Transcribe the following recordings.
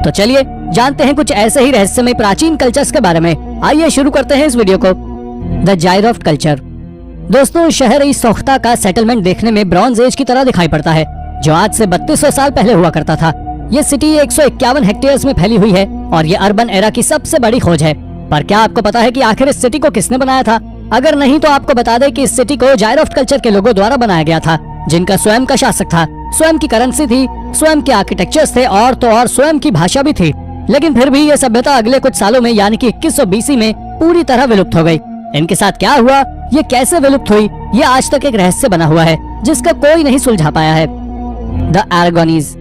तो चलिए जानते हैं कुछ ऐसे ही रहस्यमय प्राचीन कल्चर्स के बारे में। आइए शुरू करते हैं इस वीडियो को। द जायरोफ्ट कल्चर। दोस्तों, शहर सोख्ता का सेटलमेंट देखने में ब्रॉन्ज एज की तरह दिखाई पड़ता है, जो आज से 3200 साल पहले हुआ करता था। ये सिटी 151 हेक्टेयर्स में फैली हुई है और ये अर्बन एरा की सबसे बड़ी खोज है। पर क्या आपको पता है कि आखिर इस सिटी को किसने बनाया था? अगर नहीं तो आपको बता दें कि इस सिटी को जायरोफ्ट कल्चर के लोगों द्वारा बनाया गया था, जिनका स्वयं का शासक था, स्वयं की करेंसी थी, स्वयं के आर्किटेक्चर्स थे और तो और स्वयं की भाषा भी थी। लेकिन फिर भी ये सभ्यता अगले कुछ सालों में यानी कि 2100 BC में पूरी तरह विलुप्त हो गई। इनके साथ क्या हुआ, ये कैसे विलुप्त हुई, ये आज तक एक रहस्य बना हुआ है जिसका कोई नहीं सुलझा पाया है। द अरागोनीज।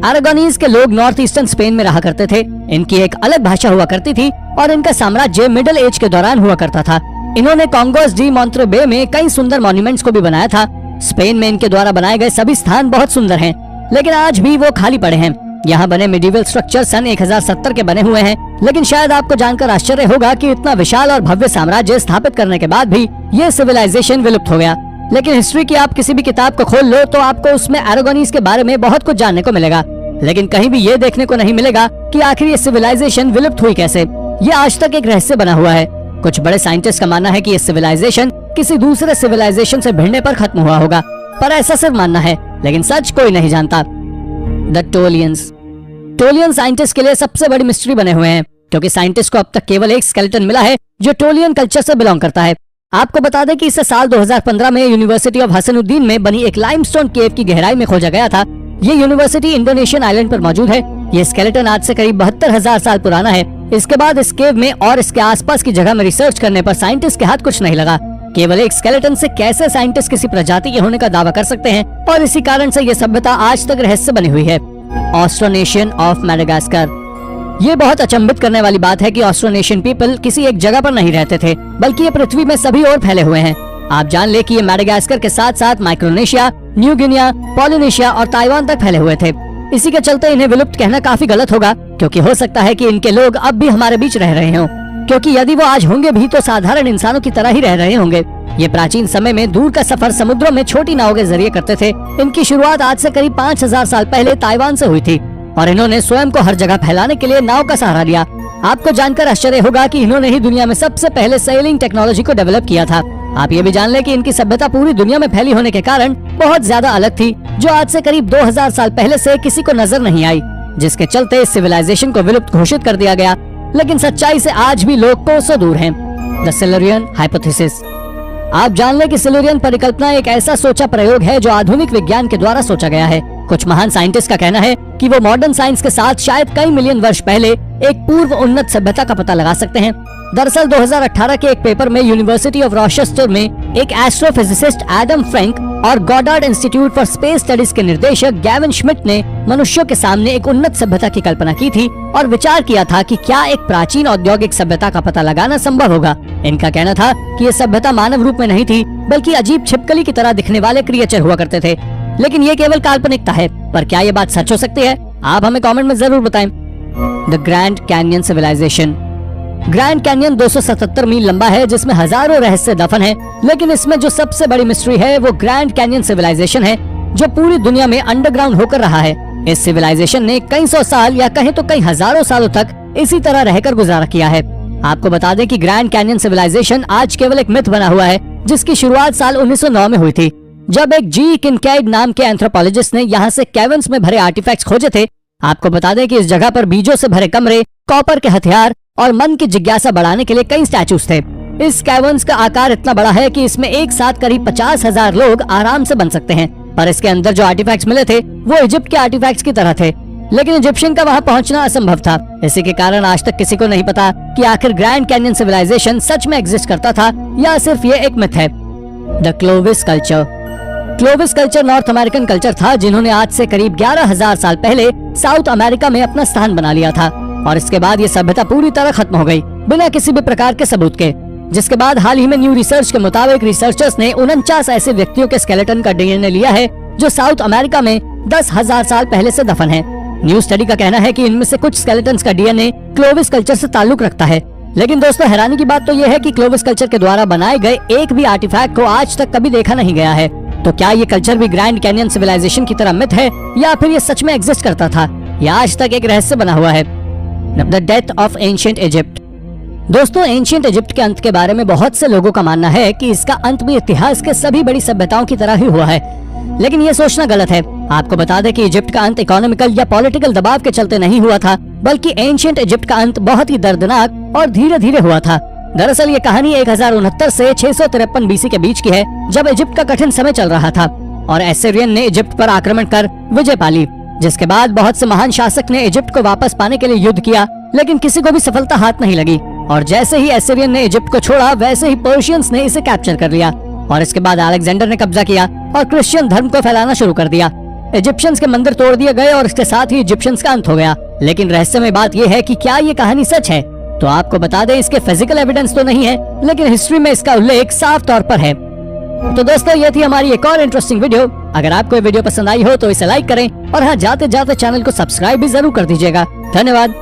अरागोनीज के लोग नॉर्थ ईस्टर्न स्पेन में रहा करते थे। इनकी एक अलग भाषा हुआ करती थी और इनका साम्राज्य मिडिल एज के दौरान हुआ करता था। इन्होंने कॉन्गोस डी मोंट्रेबे में कई सुंदर मॉन्यूमेंट्स को भी बनाया था। स्पेन में इनके द्वारा बनाए गए सभी स्थान बहुत सुंदर हैं, लेकिन आज भी वो खाली पड़े हैं। यहाँ बने मिडिवल स्ट्रक्चर सन 1070 के बने हुए हैं, लेकिन शायद आपको जानकर आश्चर्य होगा कि इतना विशाल और भव्य साम्राज्य स्थापित करने के बाद भी ये सिविलाइजेशन विलुप्त हो गया। लेकिन हिस्ट्री की आप किसी भी किताब को खोल लो तो आपको उसमें अरागोनीज के बारे में बहुत कुछ जानने को मिलेगा, लेकिन कहीं भी ये देखने को नहीं मिलेगा कि आखिर ये सिविलाइजेशन विलुप्त हुई कैसे। ये आज तक एक रहस्य बना हुआ है। कुछ बड़े साइंटिस्ट का मानना है कि ये सिविलाइजेशन किसी दूसरे सिविलाइजेशन से भिड़ने पर खत्म हुआ होगा, पर ऐसा सिर्फ मानना है, लेकिन सच कोई नहीं जानता। द टोलियंस। टोलियन साइंटिस्ट के लिए सबसे बड़ी मिस्ट्री बने हुए हैं, क्योंकि साइंटिस्ट को अब तक केवल एक स्केलेटन मिला है जो टोलियन कल्चर से बिलोंग करता है। आपको बता दें कि इसे साल 2015 में यूनिवर्सिटी ऑफ हसनुद्दीन में बनी एक लाइमस्टोन केव की गहराई में खोजा गया था। ये यूनिवर्सिटी इंडोनेशियन आइलैंड पर मौजूद है। ये स्केलेटन आज से करीब 72,000 साल पुराना है। इसके बाद इस केव में और इसके आसपास की जगह में रिसर्च करने पर साइंटिस्ट के हाथ कुछ नहीं लगा। केवल एक स्केलेटन से कैसे साइंटिस्ट किसी प्रजाति के होने का दावा कर सकते हैं, और इसी कारण से ये सभ्यता आज तक रहस्य बनी हुई है। Austronesian of Madagascar. ये बहुत अचंभित करने वाली बात है कि ऑस्ट्रोनेशियन पीपल किसी एक जगह पर नहीं रहते थे, बल्कि ये पृथ्वी में सभी ओर फैले हुए हैं। आप जान ले कि ये मैडागास्कर के साथ साथ माइक्रोनेशिया, न्यू गिनिया, पॉलिनेशिया और ताइवान तक फैले हुए थे। इसी के चलते इन्हें विलुप्त कहना काफी गलत होगा, क्योंकि हो सकता है कि इनके लोग अब भी हमारे बीच रह रहे हों, क्योंकि यदि वो आज होंगे भी तो साधारण इंसानों की तरह ही रह रहे होंगे। ये प्राचीन समय में दूर का सफर समुद्रों में छोटी नावों के जरिए करते थे। इनकी शुरुआत आज से करीब 5000 साल पहले ताइवान से हुई थी और इन्होंने स्वयं को हर जगह फैलाने के लिए नाव का सहारा लिया। आपको जानकर आश्चर्य होगा कि इन्होंने ही दुनिया में सबसे पहले सेलिंग टेक्नोलॉजी को डेवलप किया था। आप ये भी जान ले कि इनकी सभ्यता पूरी दुनिया में फैली होने के कारण बहुत ज्यादा अलग थी, जो आज से करीब 2000 साल पहले से किसी को नजर नहीं आई, जिसके चलते इस सिविलाइजेशन को विलुप्त घोषित कर दिया गया। लेकिन सच्चाई से आज भी लोग कोसों दूर हैं। The Silurian hypothesis. आप जान ले कि सिल्यूरियन परिकल्पना एक ऐसा सोचा प्रयोग है जो आधुनिक विज्ञान के द्वारा सोचा गया है। कुछ महान साइंटिस्ट का कहना है कि वो मॉडर्न साइंस के साथ शायद कई मिलियन वर्ष पहले एक पूर्व उन्नत सभ्यता का पता लगा सकते हैं। दरअसल 2018 के एक पेपर में यूनिवर्सिटी ऑफ रॉचेस्टर में एक एस्ट्रोफिजिसिस्ट एडम फ्रैंक और Goddard institute for space studies के निर्देशक गैविन श्मिट ने मनुष्यों के सामने एक उन्नत सभ्यता की कल्पना की थी और विचार किया था कि क्या एक प्राचीन औद्योगिक सभ्यता का पता लगाना संभव होगा। इनका कहना था कि ये सभ्यता मानव रूप में नहीं थी, बल्कि अजीब छिपकली की तरह दिखने वाले क्रिएचर हुआ करते थे। लेकिन ये केवल काल्पनिकता है, पर क्या ये बात सच हो सकती है? आप हमें कमेंट में जरूर बताएं। The grand canyon civilization. Grand canyon 277 मील लंबा है, जिसमें हजारों रहस्य दफन हैं, लेकिन इसमें जो सबसे बड़ी मिस्ट्री है वो ग्रैंड कैनियन सिविलाइजेशन है, जो पूरी दुनिया में अंडरग्राउंड होकर रहा है। इस सिविलाइजेशन ने कई सौ साल या कहें तो कई हजारों सालों तक इसी तरह रहकर गुजारा किया है। आपको बता दें कि ग्रैंड कैनियन सिविलाइजेशन आज केवल एक मिथ बना हुआ है, जिसकी शुरुआत साल 1909 में हुई थी, जब एक जी किनकैड नाम के एंथ्रोपोलॉजिस्ट ने यहाँ से कैवर्न्स में भरे आर्टिफैक्ट्स खोजे थे। आपको बता दें कि इस जगह पर बीजों से भरे कमरे, कॉपर के हथियार और मन की जिज्ञासा बढ़ाने के लिए कई स्टैचूज थे। इस कैवर्न्स का आकार इतना बड़ा है कि इसमें एक साथ करीब 50,000 लोग आराम से बन सकते हैं, पर इसके अंदर जो आर्टिफैक्ट्स मिले थे वो इजिप्ट के आर्टिफैक्ट्स की तरह थे, लेकिन इजिप्शियन का वहां पहुंचना असंभव था। इसी के कारण आज तक किसी को नहीं पता कि आखिर ग्रैंड कैनियन सिविलाइजेशन सच में एग्जिस्ट करता था या सिर्फ ये एक मिथ है। The Clovis culture. Clovis culture north American culture था, जिन्होंने आज से करीब 11,000 साल पहले साउथ अमेरिका में अपना स्थान बना लिया था, और इसके बाद ये सभ्यता पूरी तरह खत्म हो गई बिना किसी भी प्रकार के सबूत के। जिसके बाद हाल ही में न्यू रिसर्च के मुताबिक रिसर्चर्स ने 49 ऐसे व्यक्तियों के स्केलेटन का डीएनए लिया है जो साउथ अमेरिका में 10,000 साल पहले से दफन है। न्यू स्टडी का कहना है कि इनमें से कुछ स्केलेटन्स का डीएनए क्लोविस कल्चर से ताल्लुक रखता है। लेकिन दोस्तों, हैरानी की बात तो यह है कि क्लोविस कल्चर के द्वारा बनाए गए एक भी आर्टिफैक्ट को आज तक कभी देखा नहीं गया है। तो क्या ये कल्चर भी ग्रैंड कैनियन सिविलाइजेशन की तरह मिथ है या फिर ये सच में एग्जिस्ट करता था? यह आज तक एक रहस्य बना हुआ है। The death of ancient Egypt. दोस्तों, एंशिएंट इजिप्ट के अंत के बारे में बहुत से लोगों का मानना है कि इसका अंत भी इतिहास के सभी बड़ी सभ्यताओं की तरह ही हुआ है, लेकिन ये सोचना गलत है। आपको बता दें कि इजिप्ट का अंत इकोनॉमिकल या पॉलिटिकल दबाव के चलते नहीं हुआ था, बल्कि एंशिएंट इजिप्ट का अंत बहुत ही दर्दनाक और धीरे धीरे हुआ था। दरअसल ये कहानी 1069 से 653 बीसी के बीच की है, जब इजिप्ट का कठिन समय चल रहा था और एसेरियन ने इजिप्ट पर आक्रमण कर विजय पाली, जिसके बाद बहुत से महान शासक ने इजिप्ट को वापस पाने के लिए युद्ध किया, लेकिन किसी को भी सफलता हाथ नहीं लगी। और जैसे ही एसेरियन ने इजिप्ट को छोड़ा, वैसे ही पर्शियंस ने इसे कैप्चर कर लिया और इसके बाद अलेक्जेंडर ने कब्जा किया और क्रिश्चियन धर्म को फैलाना शुरू कर दिया। इजिप्शियंस के मंदिर तोड़ दिए गए और इसके साथ ही इजिप्शियंस का अंत हो गया। लेकिन रहस्यमय बात यह है कि क्या ये कहानी सच है? तो आपको बता दें, इसके फिजिकल एविडेंस तो नहीं है, लेकिन हिस्ट्री में इसका उल्लेख साफ तौर पर है। तो दोस्तों, ये थी हमारी एक और इंटरेस्टिंग वीडियो। अगर आपको ये वीडियो पसंद आई हो तो इसे लाइक करें और हाँ, जाते जाते चैनल को सब्सक्राइब भी जरूर कर दीजिएगा। धन्यवाद।